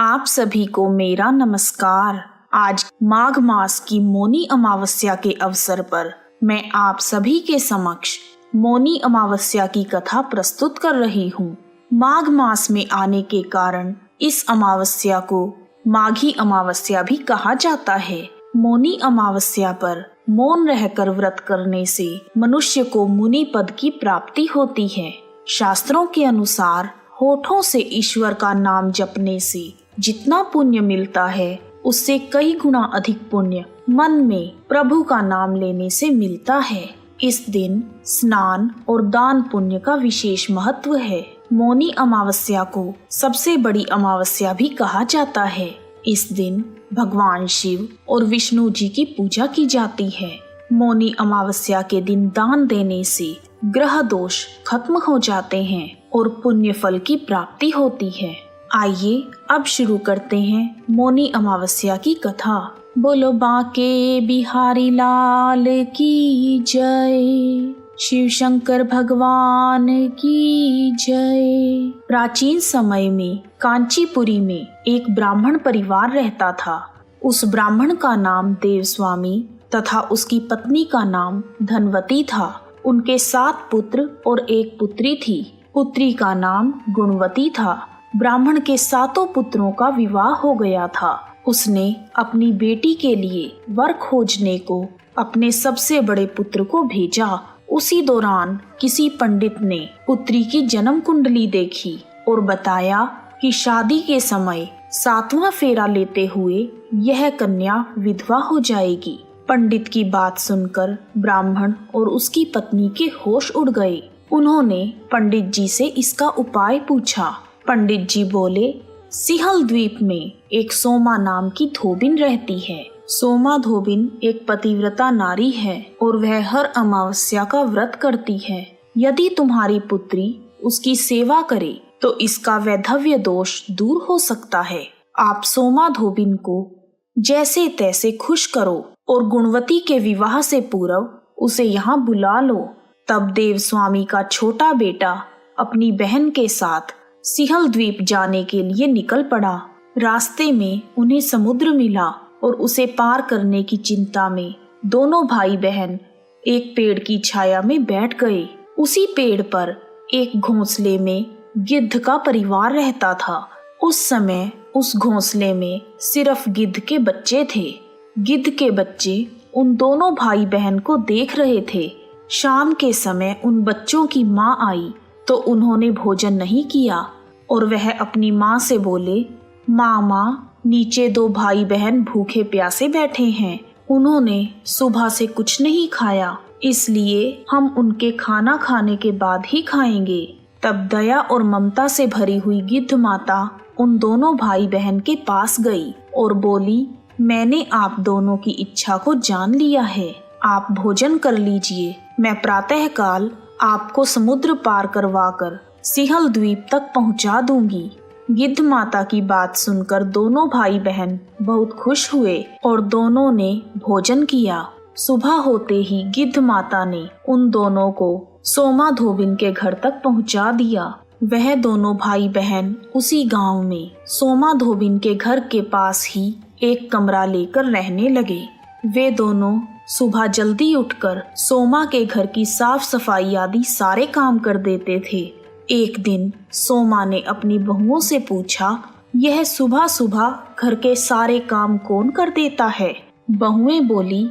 आप सभी को मेरा नमस्कार। आज माघ मास की मौनी अमावस्या के अवसर पर मैं आप सभी के समक्ष मौनी अमावस्या की कथा प्रस्तुत कर रही हूँ। माघ मास में आने के कारण इस अमावस्या को माघी अमावस्या भी कहा जाता है। मौनी अमावस्या पर मौन रहकर व्रत करने से मनुष्य को मुनि पद की प्राप्ति होती है। शास्त्रों के अनुसार होठों से ईश्वर का नाम जपने से जितना पुण्य मिलता है उससे कई गुना अधिक पुण्य मन में प्रभु का नाम लेने से मिलता है। इस दिन स्नान और दान पुण्य का विशेष महत्व है। मौनी अमावस्या को सबसे बड़ी अमावस्या भी कहा जाता है। इस दिन भगवान शिव और विष्णु जी की पूजा की जाती है। मौनी अमावस्या के दिन दान देने से ग्रह दोष खत्म हो जाते हैं और पुण्य फल की प्राप्ति होती है। आइए अब शुरू करते हैं मौनी अमावस्या की कथा। बोलो बांके बिहारी लाल की जय, शिव शंकर भगवान की जय। प्राचीन समय में कांचीपुरी में एक ब्राह्मण परिवार रहता था। उस ब्राह्मण का नाम देवस्वामी तथा उसकी पत्नी का नाम धनवती था। उनके 7 पुत्र और 1 पुत्री थी। पुत्री का नाम गुणवती था। ब्राह्मण के 7 पुत्रों का विवाह हो गया था। उसने अपनी बेटी के लिए वर खोजने को अपने सबसे बड़े पुत्र को भेजा। उसी दौरान किसी पंडित ने पुत्री की जन्म कुंडली देखी और बताया कि शादी के समय 7वां फेरा लेते हुए यह कन्या विधवा हो जाएगी। पंडित की बात सुनकर ब्राह्मण और उसकी पत्नी के होश उड़ गए। उन्होंने पंडित जी से इसका उपाय पूछा। पंडित जी बोले, सिंहल द्वीप में एक सोमा नाम की धोबिन रहती है। सोमा धोबिन एक पतिव्रता नारी है और वह हर अमावस्या का व्रत करती है। यदि तुम्हारी पुत्री उसकी सेवा करे तो इसका वैधव्य दोष दूर हो सकता है। आप सोमा धोबिन को जैसे तैसे खुश करो और गुणवती के विवाह से पूर्व उसे यहाँ बुला लो। तब देवस्वामी का छोटा बेटा अपनी बहन के साथ सिंहल द्वीप जाने के लिए निकल पड़ा। रास्ते में उन्हें समुद्र मिला और उसे पार करने की चिंता में दोनों भाई बहन एक पेड़ की छाया में बैठ गए। उसी पेड़ पर एक घोंसले में गिद्ध का परिवार रहता था। उस समय उस घोंसले में सिर्फ गिद्ध के बच्चे थे। गिद्ध के बच्चे उन दोनों भाई बहन को देख रहे थे। शाम के समय उन बच्चों की माँ आई तो उन्होंने भोजन नहीं किया और वह अपनी माँ से बोले, माँ नीचे 2 भाई बहन भूखे प्यासे बैठे हैं। उन्होंने सुबह से कुछ नहीं खाया, इसलिए हम उनके खाना खाने के बाद ही खाएंगे। तब दया और ममता से भरी हुई गिद्ध माता उन दोनों भाई बहन के पास गई और बोली, मैंने आप दोनों की इच्छा को जान लिया है। आप भोजन कर लीजिए। मैं प्रातःकाल आपको समुद्र पार करवाकर सिंहल द्वीप तक पहुंचा दूंगी। गिद्ध माता की बात सुनकर दोनों भाई बहन बहुत खुश हुए और दोनों ने भोजन किया। सुबह होते ही गिद्ध माता ने उन दोनों को सोमा धोबिन के घर तक पहुंचा दिया। वह दोनों भाई बहन उसी गांव में सोमा धोबिन के घर के पास ही एक कमरा लेकर रहने लगे। वे दोनों सुबह जल्दी उठकर सोमा के घर की साफ सफाई आदि सारे काम कर देते थे। एक दिन सोमा ने अपनी बहुओं से पूछा, यह सुबह सुबह घर के सारे काम कौन कर देता है? बहुएं बोली,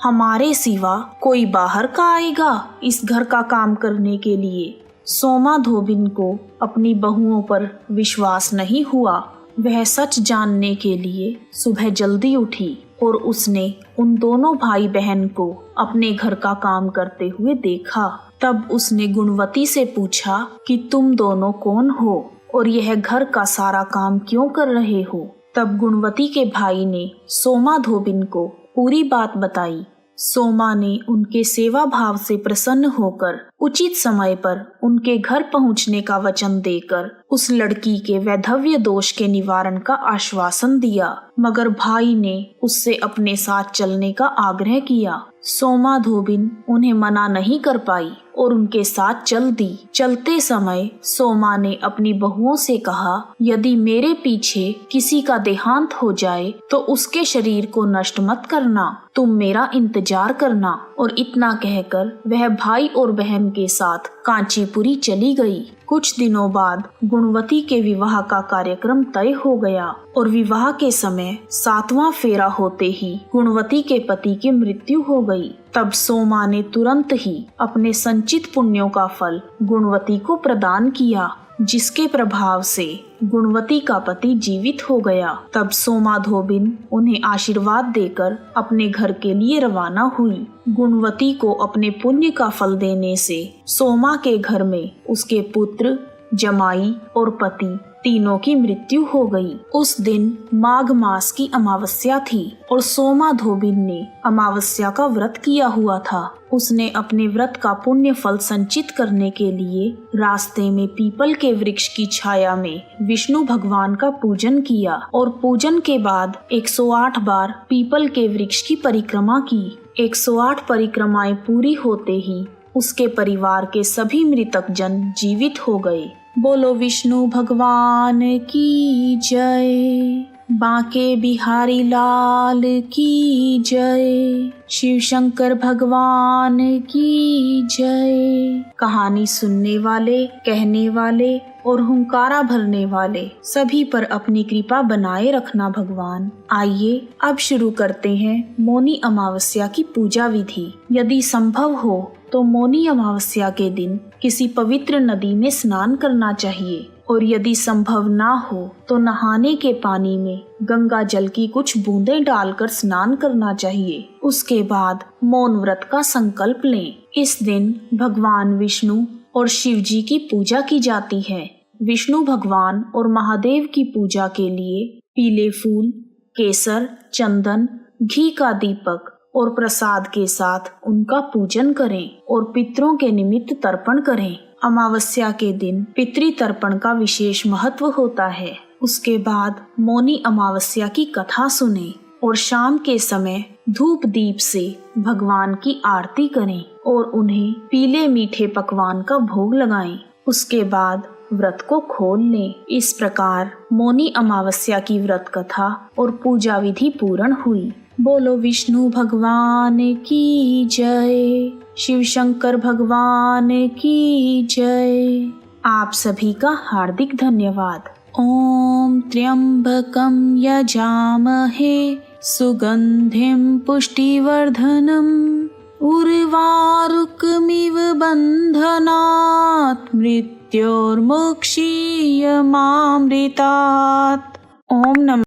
हमारे सिवा कोई बाहर का आएगा इस घर का काम करने के लिए। सोमा धोबिन को अपनी बहुओं पर विश्वास नहीं हुआ। वह सच जानने के लिए सुबह जल्दी उठी और उसने उन दोनों भाई बहन को अपने घर का काम करते हुए देखा। तब उसने गुणवती से पूछा कि तुम दोनों कौन हो और यह घर का सारा काम क्यों कर रहे हो? तब गुणवती के भाई ने सोमा धोबिन को पूरी बात बताई। सोमा ने उनके सेवा भाव से प्रसन्न होकर उचित समय पर उनके घर पहुंचने का वचन देकर उस लड़की के वैधव्य दोष के निवारण का आश्वासन दिया, मगर भाई ने उससे अपने साथ चलने का आग्रह किया। सोमा धोबिन उन्हें मना नहीं कर पाई और उनके साथ चल दी। चलते समय सोमा ने अपनी बहुओं से कहा, यदि मेरे पीछे किसी का देहांत हो जाए तो उसके शरीर को नष्ट मत करना, तुम मेरा इंतजार करना। और इतना कहकर वह भाई और बहन के साथ कांचीपुरी चली गई। कुछ दिनों बाद गुणवती के विवाह का कार्यक्रम तय हो गया और विवाह के समय 7वां फेरा होते ही गुणवती के पति की मृत्यु हो गई। तब सोमा ने तुरंत ही अपने संचित पुण्यों का फल गुणवती को प्रदान किया, जिसके प्रभाव से गुणवती का पति जीवित हो गया। तब सोमा धोबिन उन्हें आशीर्वाद देकर अपने घर के लिए रवाना हुई। गुणवती को अपने पुण्य का फल देने से सोमा के घर में उसके पुत्र, जमाई और पति तीनों की मृत्यु हो गई। उस दिन माघ मास की अमावस्या थी और सोमा धोबिन ने अमावस्या का व्रत किया हुआ था। उसने अपने व्रत का पुण्य फल संचित करने के लिए रास्ते में पीपल के वृक्ष की छाया में विष्णु भगवान का पूजन किया और पूजन के बाद 108 बार पीपल के वृक्ष की परिक्रमा की। 108 परिक्रमाएं पूरी होते ही उसके परिवार के सभी मृतक जन जीवित हो गए। बोलो विष्णु भगवान की जय, बांके बिहारी लाल की जय, शिव शंकर भगवान की जय। कहानी सुनने वाले, कहने वाले और हुंकारा भरने वाले सभी पर अपनी कृपा बनाए रखना भगवान। आइए अब शुरू करते हैं मौनी अमावस्या की पूजा विधि। यदि संभव हो तो मौनी अमावस्या के दिन किसी पवित्र नदी में स्नान करना चाहिए और यदि संभव ना हो तो नहाने के पानी में गंगा जल की कुछ बूंदें डालकर स्नान करना चाहिए। उसके बाद मौन व्रत का संकल्प लें। इस दिन भगवान विष्णु और शिव जी की पूजा की जाती है। विष्णु भगवान और महादेव की पूजा के लिए पीले फूल, केसर, चंदन, घी का दीपक और प्रसाद के साथ उनका पूजन करें और पितरों के निमित्त तर्पण करें। अमावस्या के दिन पितृ तर्पण का विशेष महत्व होता है। उसके बाद मौनी अमावस्या की कथा सुनें और शाम के समय धूप दीप से भगवान की आरती करें और उन्हें पीले मीठे पकवान का भोग लगाएं। उसके बाद व्रत को खोल लें। इस प्रकार मौनी अमावस्या की व्रत कथा और पूजा विधि पूर्ण हुई। बोलो विष्णु भगवान की जय, शिव शंकर भगवान की जय। आप सभी का हार्दिक धन्यवाद। ओम त्र्यंबकं यजामहे सुगंधिं पुष्टिवर्धनम् उर्वारुकमिव बन्धनात् मृत्योर्मुक्षीयमामृतात्। ओम नमः।